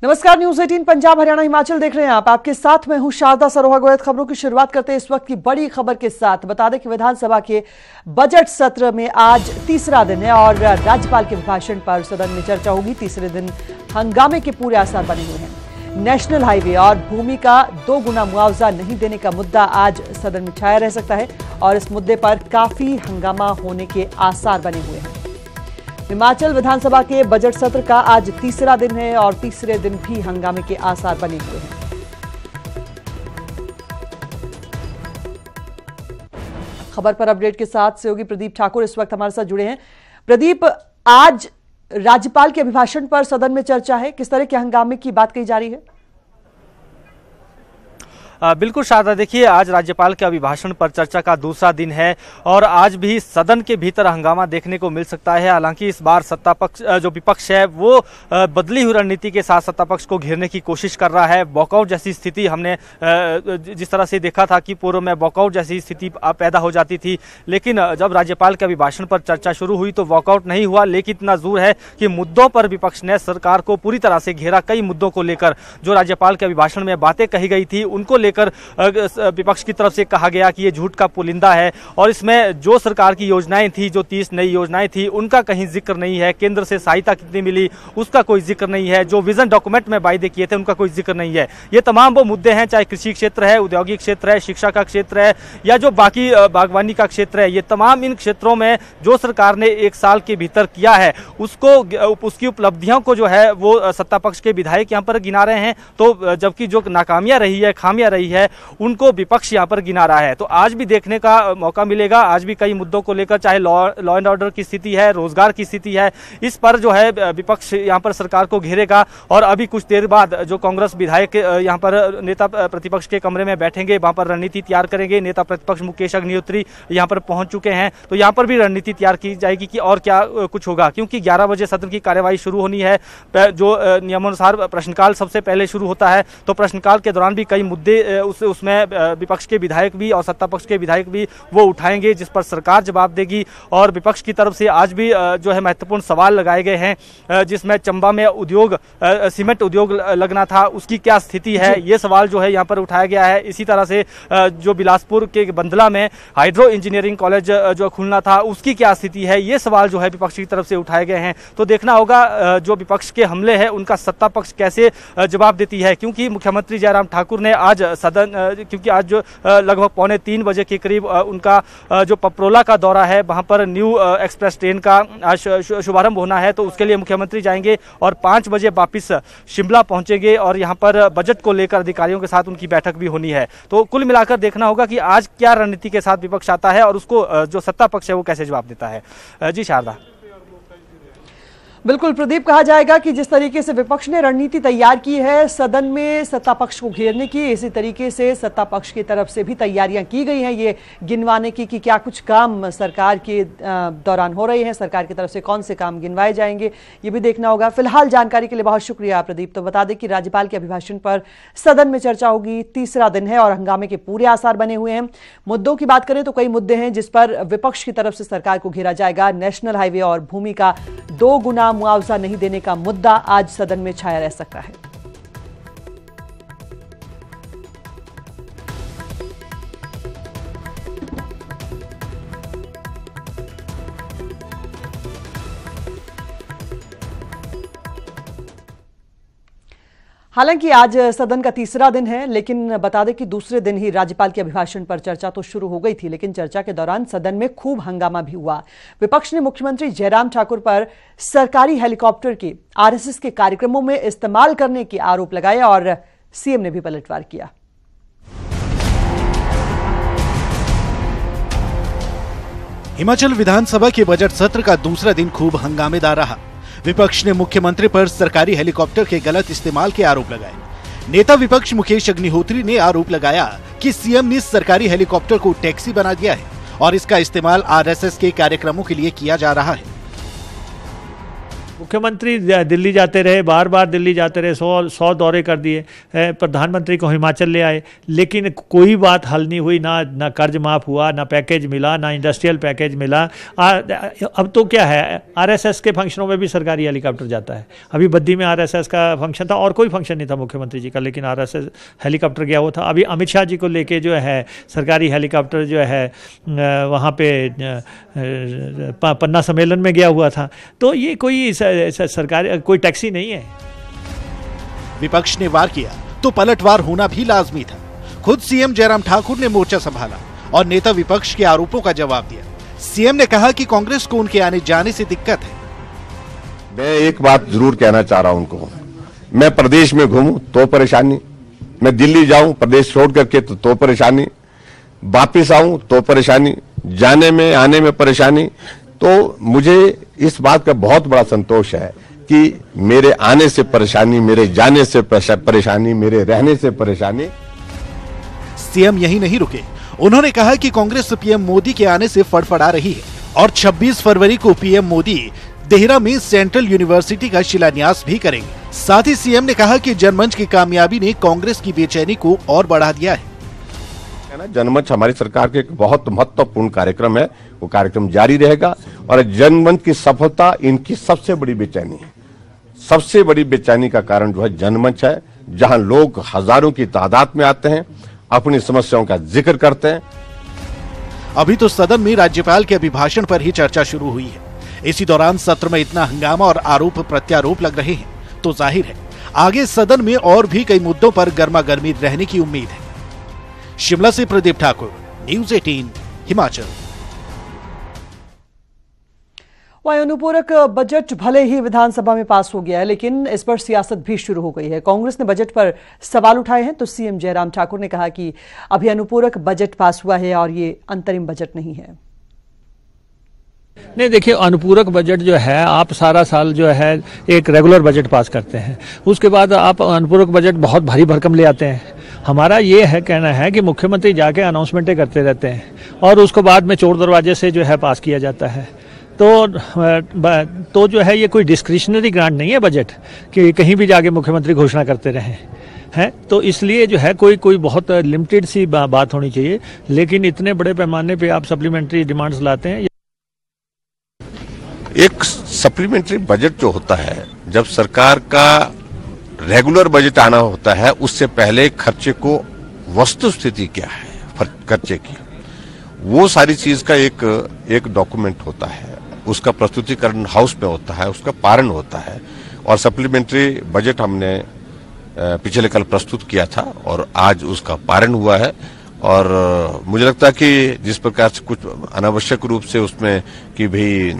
नमस्कार, न्यूज 18 पंजाब हरियाणा हिमाचल देख रहे हैं आप। आपके साथ मैं हूं शारदा सरोहा गोयत। खबरों की शुरुआत करते हैं इस वक्त की बड़ी खबर के साथ। बता दें कि विधानसभा के बजट सत्र में आज तीसरा दिन है और राज्यपाल के अभिभाषण पर सदन में चर्चा होगी। तीसरे दिन हंगामे के पूरे आसार बने हुए हैं। नेशनल हाईवे और भूमि का 2 गुना मुआवजा नहीं देने का मुद्दा आज सदन में छाया रह सकता है और इस मुद्दे पर काफी हंगामा होने के आसार बने हुए हैं। हिमाचल विधानसभा के बजट सत्र का आज तीसरा दिन है और तीसरे दिन भी हंगामे के आसार बने हुए हैं। खबर पर अपडेट के साथ सहयोगी प्रदीप ठाकुर इस वक्त हमारे साथ जुड़े हैं। प्रदीप, आज राज्यपाल के अभिभाषण पर सदन में चर्चा है, किस तरह के हंगामे की बात कही जा रही है? बिल्कुल शारदा, देखिए आज राज्यपाल के अभिभाषण पर चर्चा का दूसरा दिन है और आज भी सदन के भीतर हंगामा देखने को मिल सकता है। हालांकि इस बार सत्ता पक्ष जो विपक्ष है वो बदली हुई रणनीति के साथ सत्ता पक्ष को घेरने की कोशिश कर रहा है। वॉकआउट जैसी स्थिति हमने जिस तरह से देखा था कि पूर्व में वॉकआउट जैसी स्थिति पैदा हो जाती थी, लेकिन जब राज्यपाल के अभिभाषण पर चर्चा शुरू हुई तो वॉकआउट नहीं हुआ। लेकिन इतना जरूर है कि मुद्दों पर विपक्ष ने सरकार को पूरी तरह से घेरा। कई मुद्दों को लेकर जो राज्यपाल के अभिभाषण में बातें कही गई थी उनको लेकर विपक्ष की तरफ से कहा गया कि ये झूठ का पुलिंदा है और इसमें जो सरकार की योजनाएं थी, जो 30 नई योजनाएं थी, उनका कहीं जिक्र नहीं है। केंद्र से सहायता कितनी मिली उसका कोई जिक्र नहीं है। जो विजन डॉक्यूमेंट में वायदे किए थे उनका कोई जिक्र नहीं है। ये तमाम वो मुद्दे हैं, चाहे कृषि क्षेत्र है, औद्योगिक क्षेत्र है, शिक्षा का क्षेत्र है या जो बाकी बागवानी का क्षेत्र है, ये तमाम इन क्षेत्रों में जो सरकार ने 1 साल के भीतर किया है उसको उसकी उपलब्धियों को जो है वो सत्ता पक्ष के विधायक यहाँ पर गिना रहे हैं, तो जबकि जो नाकामियां रही है, खामियां रही है, उनको विपक्ष यहां पर गिना रहा है। तो आज भी देखने का मौका मिलेगा। आज भी कई मुद्दों को लेकर, चाहे लॉ एंड ऑर्डर की स्थिति है, रोजगार की स्थिति है, इस पर जो है विपक्ष यहां पर सरकार को घेरेगा। और अभी कुछ देर बाद जो कांग्रेस विधायक यहां पर नेता प्रतिपक्ष के कमरे में बैठेंगे, वहां पर रणनीति तैयार करेंगे। नेता प्रतिपक्ष मुकेश अग्निहोत्री यहां पर पहुंच चुके हैं, तो यहां पर भी रणनीति तैयार की जाएगी कि और क्या कुछ होगा, क्योंकि 11 बजे सदन की कार्यवाही शुरू होनी है। जो नियमानुसार प्रश्नकाल सबसे पहले शुरू होता है, तो प्रश्नकाल के दौरान भी कई मुद्दे उसमें विपक्ष के विधायक भी और सत्ता पक्ष के विधायक भी वो उठाएंगे, जिस पर सरकार जवाब देगी। और विपक्ष की तरफ से आज भी जो है महत्वपूर्ण सवाल लगाए गए हैं, जिसमें चंबा में उद्योग सीमेंट उद्योग लगना था, उसकी क्या स्थिति है, ये सवाल जो है यहाँ पर उठाया गया है। इसी तरह से जो बिलासपुर के बंदला में हाइड्रो इंजीनियरिंग कॉलेज जो खुलना था उसकी क्या स्थिति है, ये सवाल जो है विपक्ष की तरफ से उठाए गए हैं। तो देखना होगा जो विपक्ष के हमले हैं उनका सत्ता पक्ष कैसे जवाब देती है, क्योंकि मुख्यमंत्री जयराम ठाकुर ने आज सदन, क्योंकि आज जो लगभग 2:45 बजे के करीब उनका जो पपरोला का दौरा है, वहां पर न्यू एक्सप्रेस ट्रेन का आज शुभारंभ होना है, तो उसके लिए मुख्यमंत्री जाएंगे और 5 बजे वापिस शिमला पहुंचेंगे और यहां पर बजट को लेकर अधिकारियों के साथ उनकी बैठक भी होनी है। तो कुल मिलाकर देखना होगा कि आज क्या रणनीति के साथ विपक्ष आता है और उसको जो सत्ता पक्ष है वो कैसे जवाब देता है। जी शारदा। बिल्कुल प्रदीप, कहा जाएगा कि जिस तरीके से विपक्ष ने रणनीति तैयार की है सदन में सत्ता पक्ष को घेरने की, इसी तरीके से सत्ता पक्ष की तरफ से भी तैयारियां की गई हैं ये गिनवाने की कि क्या कुछ काम सरकार के दौरान हो रहे हैं, सरकार की तरफ से कौन से काम गिनवाए जाएंगे, ये भी देखना होगा। फिलहाल जानकारी के लिए बहुत शुक्रिया प्रदीप। तो बता दें कि राज्यपाल के अभिभाषण पर सदन में चर्चा होगी, तीसरा दिन है और हंगामे के पूरे आसार बने हुए हैं। मुद्दों की बात करें तो कई मुद्दे हैं जिस पर विपक्ष की तरफ से सरकार को घेरा जाएगा। नेशनल हाईवे और भूमि का 2 गुना मुआवजा नहीं देने का मुद्दा आज सदन में छाया रह सकता है। हालांकि आज सदन का तीसरा दिन है, लेकिन बता दें कि दूसरे दिन ही राज्यपाल के अभिभाषण पर चर्चा तो शुरू हो गई थी, लेकिन चर्चा के दौरान सदन में खूब हंगामा भी हुआ। विपक्ष ने मुख्यमंत्री जयराम ठाकुर पर सरकारी हेलीकॉप्टर के आरएसएस के कार्यक्रमों में इस्तेमाल करने के आरोप लगाए और सीएम ने भी पलटवार किया। हिमाचल विधानसभा के बजट सत्र का दूसरा दिन खूब हंगामेदार रहा। विपक्ष ने मुख्यमंत्री पर सरकारी हेलीकॉप्टर के गलत इस्तेमाल के आरोप लगाए। नेता विपक्ष मुकेश अग्निहोत्री ने आरोप लगाया कि सीएम ने सरकारी हेलीकॉप्टर को टैक्सी बना दिया है और इसका इस्तेमाल आरएसएस के कार्यक्रमों के लिए किया जा रहा है। मुख्यमंत्री दिल्ली जाते रहे, बार बार दिल्ली जाते रहे, 100 दौरे कर दिए, प्रधानमंत्री को हिमाचल ले आए, लेकिन कोई बात हल नहीं हुई। ना कर्ज माफ़ हुआ, ना पैकेज मिला, ना इंडस्ट्रियल पैकेज मिला। अब तो क्या है, आरएसएस के फंक्शनों में भी सरकारी हेलीकॉप्टर जाता है। अभी बद्दी में आरएसएस का फंक्शन था और कोई फंक्शन नहीं था मुख्यमंत्री जी का, लेकिन आरएसएस हेलीकॉप्टर गया हुआ था। अभी अमित शाह जी को लेके जो है सरकारी हेलीकॉप्टर जो है वहाँ पे पन्ना सम्मेलन में गया हुआ था। तो ये कोई सरकार कोई टैक्सी नहीं है। विपक्ष ने वार किया तो पलटवार होना भी लाजमी था। खुद सीएम जयराम ठाकुर ने मोर्चा संभाला और नेता विपक्ष के आरोपों का जवाब दिया। सीएम ने कहा कि कांग्रेस को उनके आने जाने से दिक्कत है। मैं एक बात जरूर कहना चाह रहा हूं उनको, मैं प्रदेश में घूमूं तो परेशानी, मैं दिल्ली जाऊं प्रदेश छोड़ करके तो परेशानी, वापिस आऊं तो परेशानी, जाने में आने में परेशानी। तो मुझे इस बात का बहुत बड़ा संतोष है कि मेरे आने से परेशानी, मेरे जाने से परेशानी, मेरे रहने से परेशानी। सीएम यही नहीं रुके, उन्होंने कहा कि कांग्रेस पीएम मोदी के आने से फड़फड़ा रही है और 26 फरवरी को पीएम मोदी देहरा में सेंट्रल यूनिवर्सिटी का शिलान्यास भी करेंगे। साथ ही सीएम ने कहा कि जनमंच की कामयाबी ने कांग्रेस की बेचैनी को और बढ़ा दिया है। जनमंच हमारी सरकार के एक बहुत महत्वपूर्ण कार्यक्रम है, वो कार्यक्रम जारी रहेगा और जनमंच की सफलता इनकी सबसे बड़ी बेचैनी है। सबसे बड़ी बेचैनी का कारण जो है जनमंच है, जहां लोग हजारों की तादाद में आते हैं, अपनी समस्याओं का जिक्र करते हैं। अभी तो सदन में राज्यपाल के अभिभाषण पर ही चर्चा शुरू हुई है। इसी दौरान सत्र में इतना हंगामा और आरोप प्रत्यारोप लग रहे हैं तो जाहिर है आगे सदन में और भी कई मुद्दों पर गर्मागर्मी रहने की उम्मीद है। शिमला से प्रदीप ठाकुर, न्यूज़ 18 हिमाचल। वहीं अनुपूरक बजट भले ही विधानसभा में पास हो गया है, लेकिन इस पर सियासत भी शुरू हो गई है। कांग्रेस ने बजट पर सवाल उठाए हैं तो सीएम जयराम ठाकुर ने कहा कि अभी अनुपूरक बजट पास हुआ है और ये अंतरिम बजट नहीं है। नहीं, देखिए, अनुपूरक बजट जो है, आप सारा साल जो है एक रेगुलर बजट पास करते हैं, उसके बाद आप अनुपूरक बजट बहुत भारी भरकम ले आते हैं। हमारा ये है कहना है कि मुख्यमंत्री जाके अनाउंसमेंटें करते रहते हैं और उसको बाद में चोर दरवाजे से जो है पास किया जाता है। तो जो है ये कोई डिस्क्रिशनरी ग्रांट नहीं है बजट कि कहीं भी जाके मुख्यमंत्री घोषणा करते रहें हैं। तो इसलिए जो है कोई बहुत लिमिटेड सी बात होनी चाहिए, लेकिन इतने बड़े पैमाने पे आप सप्लीमेंट्री डिमांड्स लाते हैं। एक सप्लीमेंट्री बजट जो होता है, जब सरकार का रेगुलर बजट आना होता है, उससे पहले खर्चे को वस्तु स्थिति क्या है खर्चे की, वो सारी चीज का एक डॉक्यूमेंट होता है, उसका प्रस्तुतिकरण हाउस में होता है, उसका पारण होता है। और सप्लीमेंट्री बजट हमने पिछले कल प्रस्तुत किया था और आज उसका पारण हुआ है। और मुझे लगता है कि जिस प्रकार से कुछ अनावश्यक रूप से उसमें कि भाई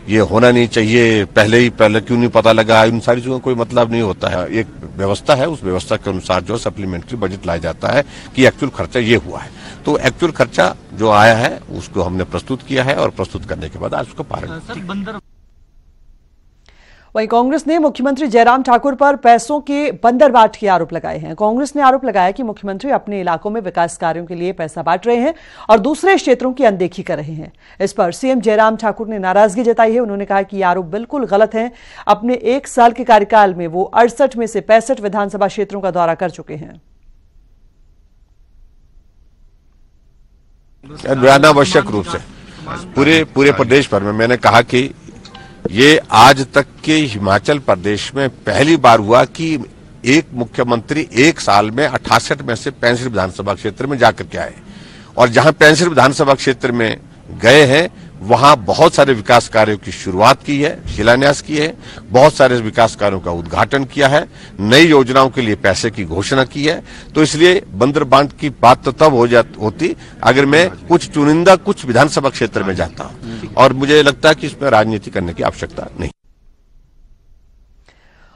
ये होना नहीं चाहिए, पहले क्यों नहीं पता लगा, इन सारी चीजों का कोई मतलब नहीं होता है। एक व्यवस्था है, उस व्यवस्था के अनुसार जो सप्लीमेंट्री बजट लाया जाता है कि एक्चुअल खर्चा ये हुआ है। तो एक्चुअल खर्चा जो आया है उसको हमने प्रस्तुत किया है और प्रस्तुत करने के बाद आज उसका पारण। वहीं कांग्रेस ने मुख्यमंत्री जयराम ठाकुर पर पैसों के बंदरबाट के आरोप लगाए हैं। कांग्रेस ने आरोप लगाया कि मुख्यमंत्री अपने इलाकों में विकास कार्यों के लिए पैसा बांट रहे हैं और दूसरे क्षेत्रों की अनदेखी कर रहे हैं। इस पर सीएम जयराम ठाकुर ने नाराजगी जताई है। उन्होंने कहा कि ये आरोप बिल्कुल गलत है। अपने 1 साल के कार्यकाल में वो 68 में से 65 विधानसभा क्षेत्रों का दौरा कर चुके हैं। अनावश्यक रूप से पूरे प्रदेश भर में मैंने कहा कि ये आज तक के हिमाचल प्रदेश में पहली बार हुआ कि एक मुख्यमंत्री 1 साल में 68 में से 65 विधानसभा क्षेत्र में जाकर के आए और जहां 65 विधानसभा क्षेत्र में गए हैं वहां बहुत सारे विकास कार्यों की शुरुआत की है, शिलान्यास की है, बहुत सारे विकास कार्यों का उद्घाटन किया है, नई योजनाओं के लिए पैसे की घोषणा की है। तो इसलिए बंदरबाट की बात तो तब होती अगर मैं कुछ चुनिंदा कुछ विधानसभा क्षेत्र में जाता हूं, और मुझे लगता है कि इसमें राजनीति करने की आवश्यकता नहीं।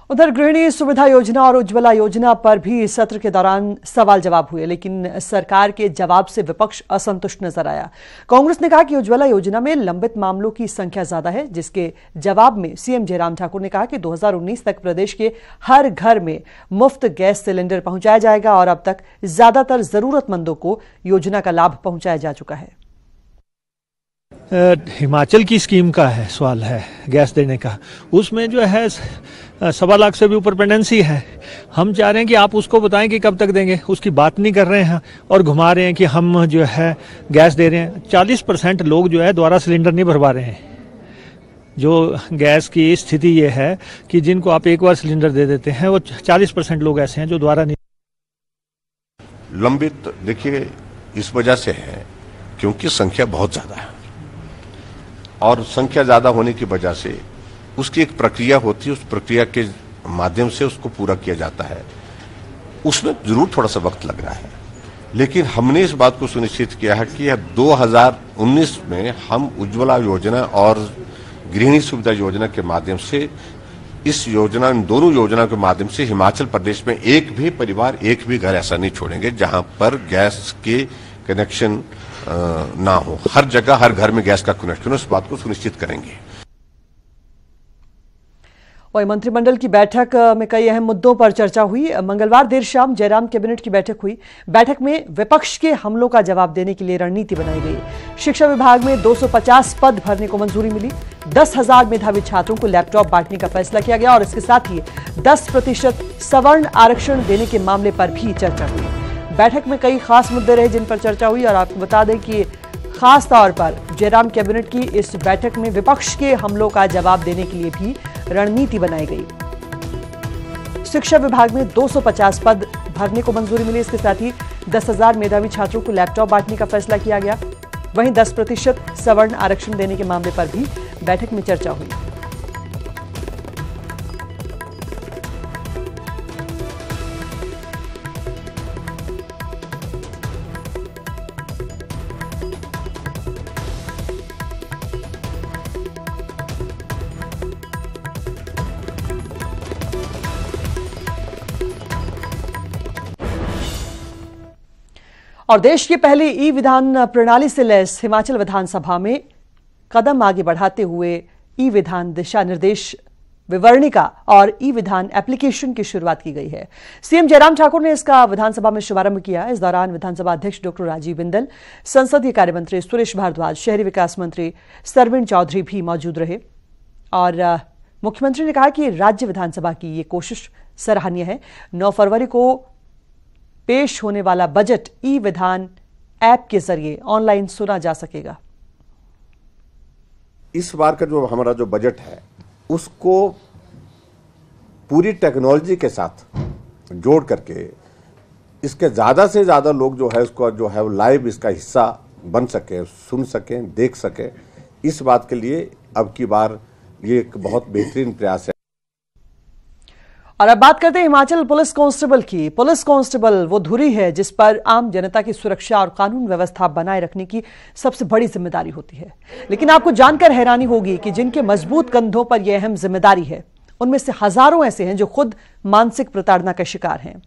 उधर गृहिणी सुविधा योजना और उज्ज्वला योजना पर भी सत्र के दौरान सवाल जवाब हुए, लेकिन सरकार के जवाब से विपक्ष असंतुष्ट नजर आया। कांग्रेस ने कहा कि उज्ज्वला योजना में लंबित मामलों की संख्या ज्यादा है, जिसके जवाब में सीएम जयराम ठाकुर ने कहा कि 2019 तक प्रदेश के हर घर में मुफ्त गैस सिलेंडर पहुंचाया जाएगा और अब तक ज्यादातर जरूरतमंदों को योजना का लाभ पहुंचाया जा चुका है। हिमाचल की स्कीम का है सवाल है गैस देने का, उसमें जो है 1.25 लाख से भी ऊपर पेंडेंसी है। हम चाह रहे हैं कि आप उसको बताएं कि कब तक देंगे, उसकी बात नहीं कर रहे हैं और घुमा रहे हैं कि हम जो है गैस दे रहे हैं। 40% लोग जो है दोबारा सिलेंडर नहीं भरवा रहे हैं। जो गैस की स्थिति ये है कि जिनको आप एक बार सिलेंडर दे देते हैं वो 40% लोग ऐसे हैं जो दोबारा नहीं। लंबित देखिए इस वजह से है क्योंकि संख्या बहुत ज्यादा है और संख्या ज्यादा होने की वजह से उसकी एक प्रक्रिया होती है, उस प्रक्रिया के माध्यम से उसको पूरा किया जाता है। उसमें जरूर थोड़ा सा वक्त लग रहा है, लेकिन हमने इस बात को सुनिश्चित किया है कि 2019 में हम उज्ज्वला योजना और गृहिणी सुविधा योजना के माध्यम से इस योजना, इन दोनों योजना के माध्यम से हिमाचल प्रदेश में एक भी परिवार, एक भी घर ऐसा नहीं छोड़ेंगे जहां पर गैस के कनेक्शन ना हो। हर जगह, हर घर में गैस का कनेक्शन, उस बात को सुनिश्चित करेंगे। वहीं मंत्रिमंडल की बैठक में कई अहम मुद्दों पर चर्चा हुई। मंगलवार देर शाम जयराम कैबिनेट की बैठक हुई। बैठक में विपक्ष के हमलों का जवाब देने के लिए रणनीति बनाई गई। शिक्षा विभाग में 250 पद भरने को मंजूरी मिली। 10,000 मेधावी छात्रों को लैपटॉप बांटने का फैसला किया गया और इसके साथ ही 10% सवर्ण आरक्षण देने के मामले पर भी चर्चा हुई। बैठक में कई खास मुद्दे रहे जिन पर चर्चा हुई और आपको बता दें कि खास तौर पर जयराम कैबिनेट की इस बैठक में विपक्ष के हमलों का जवाब देने के लिए भी रणनीति बनाई गई। शिक्षा विभाग में 250 पद भरने को मंजूरी मिली। इसके साथ ही 10,000 मेधावी छात्रों को लैपटॉप बांटने का फैसला किया गया। वहीं 10% सवर्ण आरक्षण देने के मामले पर भी बैठक में चर्चा हुई। और देश की पहली ई विधान प्रणाली से लैस हिमाचल विधानसभा में कदम आगे बढ़ाते हुए ई विधान दिशा निर्देश विवरणिका और ई विधान एप्लीकेशन की शुरुआत की गई है। सीएम जयराम ठाकुर ने इसका विधानसभा में शुभारंभ किया। इस दौरान विधानसभा अध्यक्ष डॉक्टर राजीव बिंदल, संसदीय कार्य मंत्री सुरेश भारद्वाज, शहरी विकास मंत्री सरवीण चौधरी भी मौजूद रहे और मुख्यमंत्री ने कहा कि राज्य विधानसभा की ये कोशिश सराहनीय है। 9 फरवरी को पेश होने वाला बजट ई विधान ऐप के जरिए ऑनलाइन सुना जा सकेगा। इस बार का जो हमारा जो बजट है उसको पूरी टेक्नोलॉजी के साथ जोड़ करके इसके ज्यादा से ज्यादा लोग जो है उसको जो है लाइव इसका हिस्सा बन सके, सुन सके, देख सके। इस बात के लिए अब की बार ये एक बहुत बेहतरीन प्रयास है। और अब बात करते हैं हिमाचल पुलिस कांस्टेबल की। पुलिस कांस्टेबल वो धुरी है जिस पर आम जनता की सुरक्षा और कानून व्यवस्था बनाए रखने की सबसे बड़ी जिम्मेदारी होती है। लेकिन आपको जानकर हैरानी होगी कि जिनके मजबूत कंधों पर यह अहम जिम्मेदारी है उनमें से हजारों ऐसे हैं जो खुद मानसिक प्रताड़ना का शिकार हैं।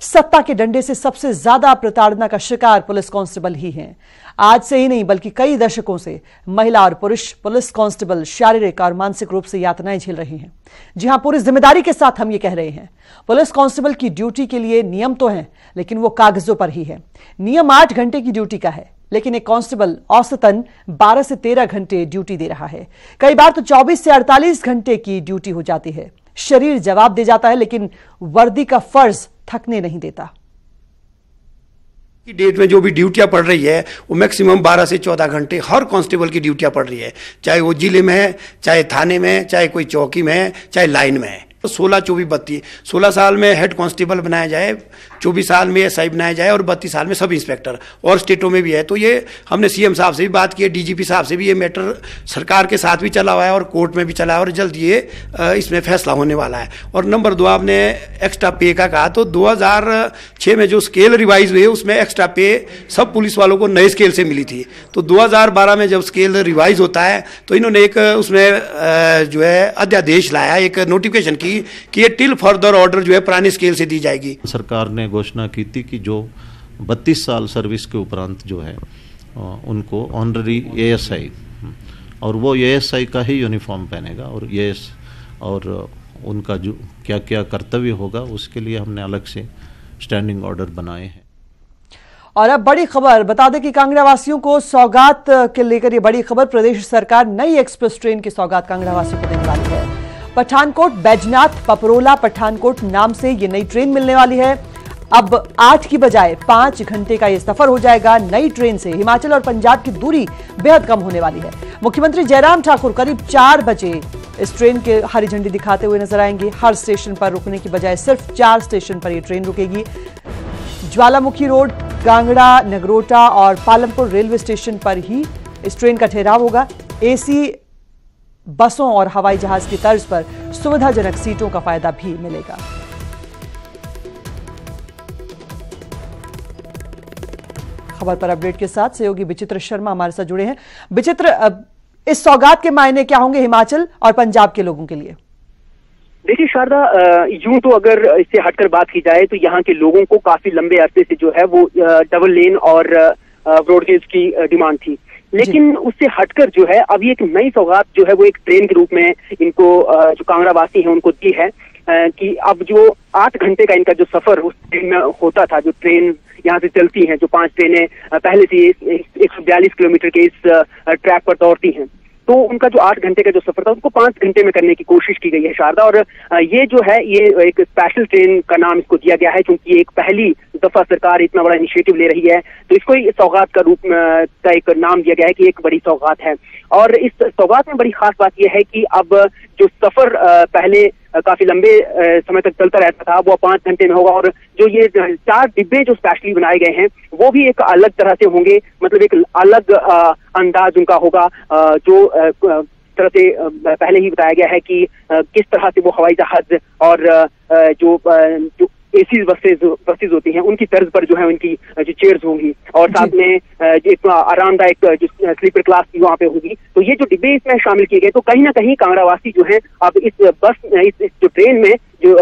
सत्ता के डंडे से सबसे ज्यादा प्रताड़ना का शिकार पुलिस कांस्टेबल ही हैं। आज से ही नहीं बल्कि कई दशकों से महिला और पुरुष पुलिस कांस्टेबल शारीरिक और मानसिक रूप से यातनाएं झेल रहे हैं। जी हां, पूरी जिम्मेदारी के साथ हम ये कह रहे हैं। पुलिस कांस्टेबल की ड्यूटी के लिए नियम तो हैं, लेकिन वो कागजों पर ही है। नियम 8 घंटे की ड्यूटी का है, लेकिन एक कांस्टेबल औसतन 12 से 13 घंटे ड्यूटी दे रहा है। कई बार तो 24 से 48 घंटे की ड्यूटी हो जाती है। शरीर जवाब दे जाता है, लेकिन वर्दी का फर्ज थकने नहीं देता। की डेट में जो भी ड्यूटियां पड़ रही है वो मैक्सिमम 12 से 14 घंटे हर कांस्टेबल की ड्यूटियां पड़ रही है, चाहे वो जिले में है, चाहे थाने में है, चाहे कोई चौकी में है, चाहे लाइन में है। 16, 24, 32 16 साल में हेड कांस्टेबल बनाया जाए, 24 साल में एसआई बनाया जाए और 32 साल में सब इंस्पेक्टर, और स्टेटों में भी है। तो ये हमने सीएम साहब से भी बात की है, डीजीपी साहब से भी ये मैटर सरकार के साथ भी चला हुआ है और कोर्ट में भी चला है और जल्द ये इसमें फैसला होने वाला है। और नंबर 2 आपने एक्स्ट्रा पे का कहा, तो 2006 में जो स्केल रिवाइज हुए उसमें एक्स्ट्रा पे सब पुलिस वालों को नए स्केल से मिली थी। तो 2012 में जब स्केल रिवाइज होता है तो इन्होंने एक उसमें जो है अध्यादेश लाया, एक नोटिफिकेशन की कि ये टिल फर्दर ऑर्डर जो है पुराने स्केल से दी जाएगी। सरकार ने घोषणा की थी कि जो 32 साल सर्विस के उपरांत जो है उनको ऑनररी एएसआई, और वो एएसआई का ही यूनिफॉर्म पहनेगा और उनका जो क्या क्या कर्तव्य होगा उसके लिए हमने अलग से स्टैंडिंग ऑर्डर बनाए हैं। और अब बड़ी खबर बता दें कि कांगड़ा वासियों को सौगात के लेकर ये बड़ी खबर, प्रदेश सरकार नई एक्सप्रेस ट्रेन की सौगात कांगड़ा वासियों को देने वाली है। पठानकोट बैजनाथ पपरोला पठानकोट नाम से ये नई ट्रेन मिलने वाली है। अब 8 की बजाय 5 घंटे का ये सफर हो जाएगा। नई ट्रेन से हिमाचल और पंजाब की दूरी बेहद कम होने वाली है। मुख्यमंत्री जयराम ठाकुर करीब 4 बजे इस ट्रेन के हरी झंडी दिखाते हुए नजर आएंगे। हर स्टेशन पर रुकने की बजाय सिर्फ 4 स्टेशन पर यह ट्रेन रुकेगी। ज्वालामुखी रोड, कांगड़ा, नगरोटा और पालमपुर रेलवे स्टेशन पर ही इस ट्रेन का ठहराव होगा। एसी बसों और हवाई जहाज की तर्ज पर सुविधाजनक सीटों का फायदा भी मिलेगा। खबर पर अपडेट के साथ सहयोगी विचित्र शर्मा हमारे साथ जुड़े हैं। विचित्र, इस सौगात के मायने क्या होंगे हिमाचल और पंजाब के लोगों के लिए? देखिए शारदा, यूं तो अगर इससे हटकर बात की जाए तो यहाँ के लोगों को काफी लंबे अरसे से जो है वो डबल लेन और ब्रॉडगेज की डिमांड थी, लेकिन उससे हटकर जो है अभी एक नई सौगात जो है वो एक ट्रेन के रूप में इनको जो कांगड़ा वासी हैं उनको दी है कि अब जो 8 घंटे का इनका जो सफर उस ट्रेन में होता था, जो ट्रेन यहाँ से चलती हैं, जो 5 ट्रेनें पहले से 142 किलोमीटर के इस ट्रैक पर दौड़ती हैं, तो उनका जो 8 घंटे का जो सफर था उनको 5 घंटे में करने की कोशिश की गई है शारदा। और ये जो है ये एक स्पेशल ट्रेन का नाम इसको दिया गया है, क्योंकि एक पहली दफा सरकार इतना बड़ा इनिशिएटिव ले रही है, तो इसको सौगात का रूप का एक नाम दिया गया है कि एक बड़ी सौगात है। और इस सौगात में बड़ी खास बात यह है कि अब जो सफर पहले काफी लंबे समय तक चलता रहता था वो 5 घंटे में होगा। और जो ये 4 डिब्बे जो स्पेशली बनाए गए हैं वो भी एक अलग तरह से होंगे, मतलब एक अलग अंदाज उनका होगा। जो तरह से पहले ही बताया गया है कि किस तरह से वो हवाई जहाज और जो एसी बसेज होती हैं उनकी तर्ज पर जो है उनकी जो चेयर्स होंगी, और साथ में एक आरामदायक जो स्लीपर क्लास की वहाँ पे होगी। तो ये जो डिब्बे इसमें शामिल किए गए, तो कहीं ना कहीं कांगड़ावासी जो है अब इस जो ट्रेन में जो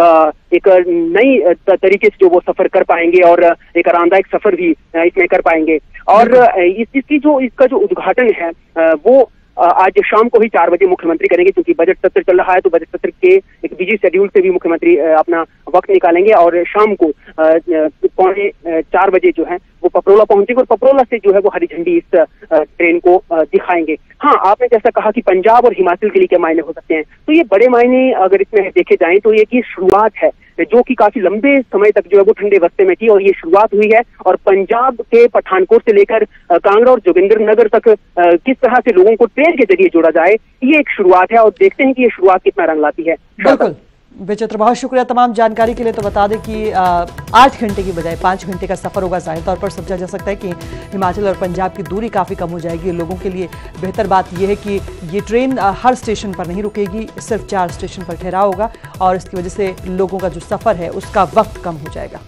एक नई तरीके से जो वो सफर कर पाएंगे और एक आरामदायक सफर भी इसमें कर पाएंगे। और इसका जो उद्घाटन है वो आज शाम को ही 4 बजे मुख्यमंत्री करेंगे, क्योंकि बजट सत्र चल रहा है, तो बजट सत्र के एक बिजी शेड्यूल से भी मुख्यमंत्री अपना वक्त निकालेंगे और शाम को 3:45 बजे जो है वो पपरोला पहुंचेंगे और पपरोला से जो है वो हरी झंडी इस ट्रेन को दिखाएंगे। हाँ, आपने जैसा कहा कि पंजाब और हिमाचल के लिए क्या मायने हो सकते हैं, तो ये बड़े मायने अगर इसमें देखे जाएं तो ये की शुरुआत है जो कि काफी लंबे समय तक जो है वो ठंडे बस्ते में थी, और ये शुरुआत हुई है। और पंजाब के पठानकोट से लेकर कांगड़ा और जोगिंद्रनगर तक किस तरह से लोगों को ट्रेन के जरिए जोड़ा जाए, ये एक शुरुआत है और देखते हैं कि ये शुरुआत कितना रंग लाती है। बिल्कुल विचित्र, बहुत शुक्रिया तमाम जानकारी के लिए। तो बता दें कि 8 घंटे की बजाय 5 घंटे का सफर होगा। जाहिर तौर पर समझा जा सकता है कि हिमाचल और पंजाब की दूरी काफ़ी कम हो जाएगी। लोगों के लिए बेहतर बात यह है कि ये ट्रेन हर स्टेशन पर नहीं रुकेगी, सिर्फ 4 स्टेशन पर ठहराव होगा और इसकी वजह से लोगों का जो सफर है उसका वक्त कम हो जाएगा।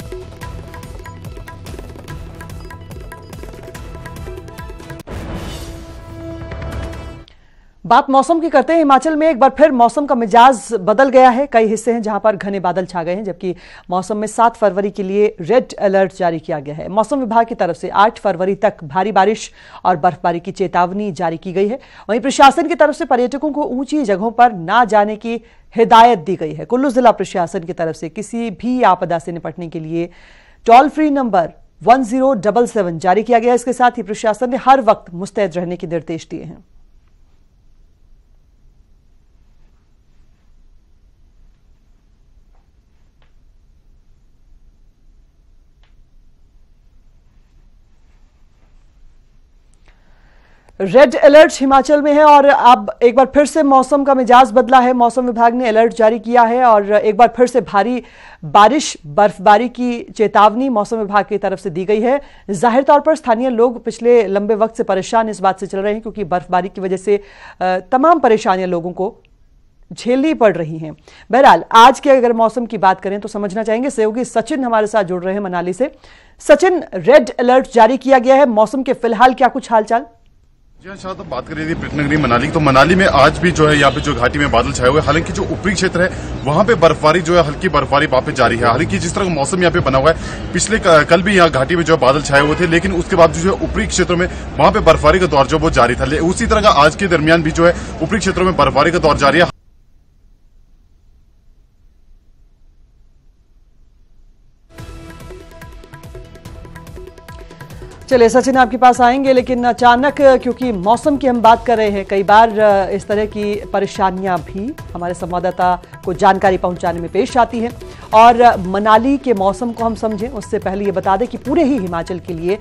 बात मौसम की करते हैं। हिमाचल में एक बार फिर मौसम का मिजाज बदल गया है। कई हिस्से हैं जहां पर घने बादल छा गए हैं, जबकि मौसम में 7 फरवरी के लिए रेड अलर्ट जारी किया गया है। मौसम विभाग की तरफ से 8 फरवरी तक भारी बारिश और बर्फबारी की चेतावनी जारी की गई है। वहीं प्रशासन की तरफ से पर्यटकों को ऊंची जगहों पर ना जाने की हिदायत दी गई है। कुल्लू जिला प्रशासन की तरफ से किसी भी आपदा से निपटने के लिए टोल फ्री नंबर 1077 जारी किया गया है। इसके साथ ही प्रशासन ने हर वक्त मुस्तैद रहने के निर्देश दिए हैं। रेड अलर्ट हिमाचल में है और अब एक बार फिर से मौसम का मिजाज बदला है। मौसम विभाग ने अलर्ट जारी किया है और एक बार फिर से भारी बारिश बर्फबारी की चेतावनी मौसम विभाग की तरफ से दी गई है। जाहिर तौर पर स्थानीय लोग पिछले लंबे वक्त से परेशान इस बात से चल रहे हैं, क्योंकि बर्फबारी की वजह से तमाम परेशानियां लोगों को झेलनी पड़ रही हैं। बहरहाल आज के अगर मौसम की बात करें तो समझना चाहेंगे, सहयोगी सचिन हमारे साथ जुड़ रहे हैं मनाली से। सचिन, रेड अलर्ट जारी किया गया है, मौसम के फिलहाल क्या कुछ हालचाल? जी हाँ, शायद बात कर रही थी प्रीतनगरी मनाली, तो मनाली में आज भी जो है यहाँ पे जो घाटी में बादल छाए हुए, हालांकि जो ऊपरी क्षेत्र है वहाँ पे बर्फबारी जो है हल्की बर्फबारी वहाँ पे जारी है। हालांकि जिस तरह का मौसम यहाँ पे बना हुआ है, पिछले कल भी यहाँ घाटी में जो बादल छाए हुए थे, लेकिन उसके बाद जो है ऊपरी क्षेत्रों में वहाँ पे बर्फबारी का दौर जो वो जारी था। उसी तरह का आज के दरमियान भी जो है ऊपरी क्षेत्रों में बर्फबारी का दौर जारी है। चलिए सचिन आपके पास आएंगे, लेकिन अचानक क्योंकि मौसम की हम बात कर रहे हैं, कई बार इस तरह की परेशानियां भी हमारे संवाददाता को जानकारी पहुंचाने में पेश आती हैं। और मनाली के मौसम को हम समझें उससे पहले ये बता दें कि पूरे ही हिमाचल के लिए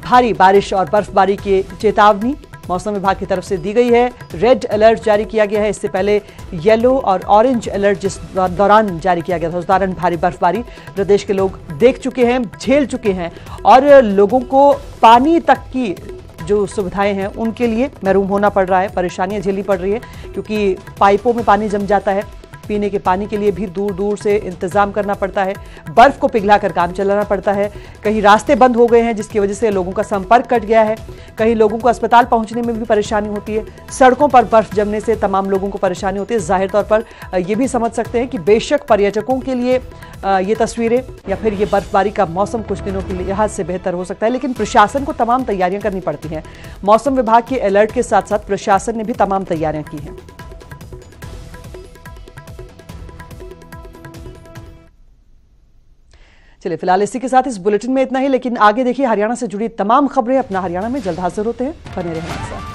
भारी बारिश और बर्फबारी की चेतावनी मौसम विभाग की तरफ से दी गई है। रेड अलर्ट जारी किया गया है, इससे पहले येलो और ऑरेंज अलर्ट जिस दौरान जारी किया गया था उस दौरान भारी बर्फबारी प्रदेश के लोग देख चुके हैं, झेल चुके हैं और लोगों को पानी तक की जो सुविधाएं हैं उनके लिए महरूम होना पड़ रहा है, परेशानियां झेलनी पड़ रही है क्योंकि पाइपों में पानी जम जाता है। पीने के पानी के लिए भी दूर दूर से इंतजाम करना पड़ता है, बर्फ को पिघलाकर काम चलाना पड़ता है। कहीं रास्ते बंद हो गए हैं जिसकी वजह से लोगों का संपर्क कट गया है, कहीं लोगों को अस्पताल पहुंचने में भी परेशानी होती है। सड़कों पर बर्फ जमने से तमाम लोगों को परेशानी होती है। जाहिर तौर पर ये भी समझ सकते हैं कि बेशक पर्यटकों के लिए ये तस्वीरें या फिर ये बर्फबारी का मौसम कुछ दिनों के लिहाज से बेहतर हो सकता है, लेकिन प्रशासन को तमाम तैयारियां करनी पड़ती हैं। मौसम विभाग के अलर्ट के साथ साथ प्रशासन ने भी तमाम तैयारियां की हैं। चलिए फिलहाल इसी के साथ इस बुलेटिन में इतना ही, लेकिन आगे देखिए हरियाणा से जुड़ी तमाम खबरें अपना हरियाणा में जल्द हाजिर होते हैं। बने रहें हमारे साथ।